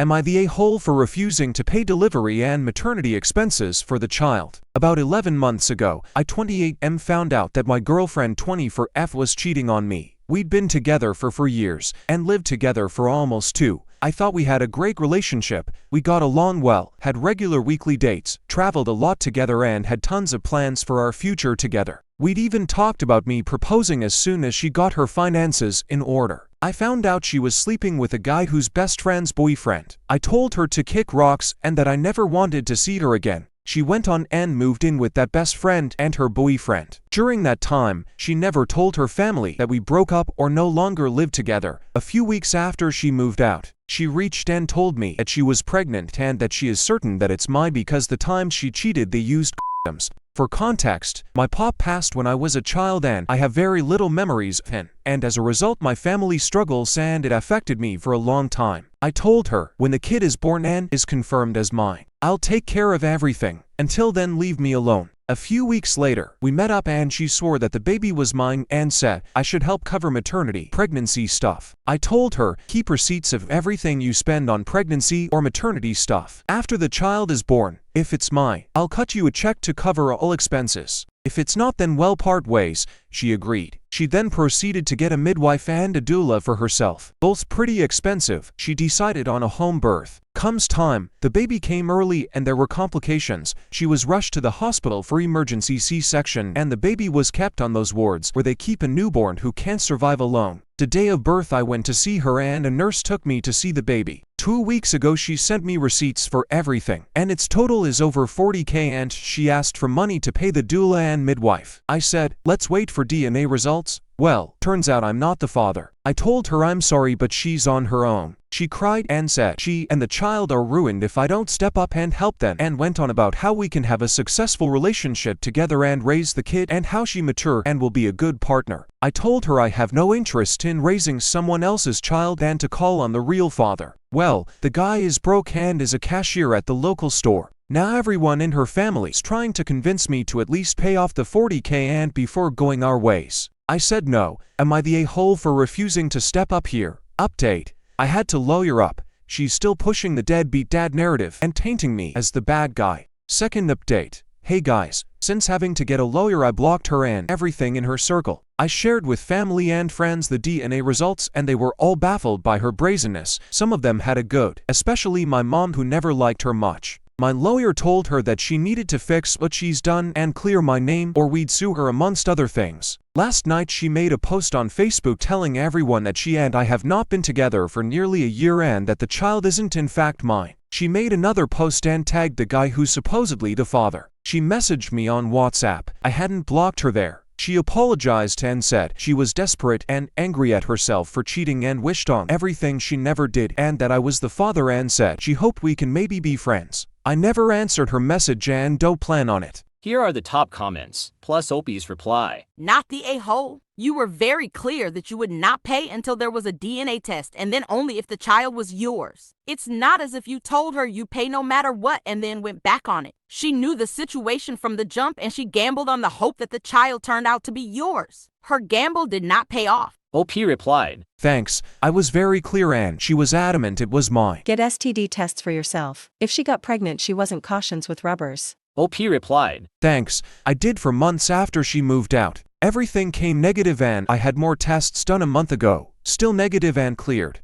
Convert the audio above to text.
Am I the a-hole for refusing to pay delivery and maternity expenses for the child? About 11 months ago, I 28M found out that my girlfriend 24F was cheating on me. We'd been together for 4 years and lived together for almost 2. I thought we had a great relationship, we got along well, had regular weekly dates, traveled a lot together and had tons of plans for our future together. We'd even talked about me proposing as soon as she got her finances in order. I found out she was sleeping with a guy whose best friend's boyfriend. I told her to kick rocks and that I never wanted to see her again. She went on and moved in with that best friend and her boyfriend. During that time, she never told her family that we broke up or no longer lived together. A few weeks after she moved out, she reached and told me that she was pregnant and that she is certain that it's mine because the times she cheated they used condoms. For context, my pop passed when I was a child and I have very little memories of him, and as a result my family struggles and it affected me for a long time. I told her, when the kid is born and is confirmed as mine, I'll take care of everything. Until then, leave me alone. A few weeks later, we met up and she swore that the baby was mine and said I should help cover maternity, pregnancy stuff. I told her, keep receipts of everything you spend on pregnancy or maternity stuff. After the child is born, if it's mine, I'll cut you a check to cover all expenses. If it's not, then well, part ways. She agreed. She then proceeded to get a midwife and a doula for herself. Both pretty expensive. She decided on a home birth. Comes time, the baby came early and there were complications. She was rushed to the hospital for emergency C-section and the baby was kept on those wards where they keep a newborn who can't survive alone. The day of birth I went to see her and a nurse took me to see the baby. 2 weeks ago she sent me receipts for everything and its total is over 40K and she asked for money to pay the doula and midwife. I said, let's wait for DNA results. Well, turns out I'm not the father. I told her I'm sorry but she's on her own. She cried and said she and the child are ruined if I don't step up and help them, and went on about how we can have a successful relationship together and raise the kid and how she mature and will be a good partner. I told her I have no interest in raising someone else's child and to call on the real father. Well, the guy is broke and is a cashier at the local store. Now everyone in her family's trying to convince me to at least pay off the 40K and before going our ways. I said no. Am I the a-hole for refusing to step up here? Update. I had to lawyer up. She's still pushing the deadbeat dad narrative and tainting me as the bad guy. Second update. Hey guys, since having to get a lawyer I blocked her and everything in her circle. I shared with family and friends the DNA results and they were all baffled by her brazenness. Some of them had a good, especially my mom who never liked her much. My lawyer told her that she needed to fix what she's done and clear my name or we'd sue her amongst other things. Last night she made a post on Facebook telling everyone that she and I have not been together for nearly a year and that the child isn't in fact mine. She made another post and tagged the guy who's supposedly the father. She messaged me on WhatsApp. I hadn't blocked her there. She apologized and said she was desperate and angry at herself for cheating and wished on everything she never did and that I was the father and said she hoped we can maybe be friends. I never answered her message and don't plan on it. Here are the top comments, plus Opie's reply. Not the a-hole. You were very clear that you would not pay until there was a DNA test and then only if the child was yours. It's not as if you told her you pay no matter what and then went back on it. She knew the situation from the jump and she gambled on the hope that the child turned out to be yours. Her gamble did not pay off. OP replied, Thanks, I was very clear and she was adamant it was mine. Get STD tests for yourself. If she got pregnant she wasn't cautious with rubbers. OP replied, Thanks, I did for months after she moved out. Everything came negative and I had more tests done a month ago, still negative and cleared.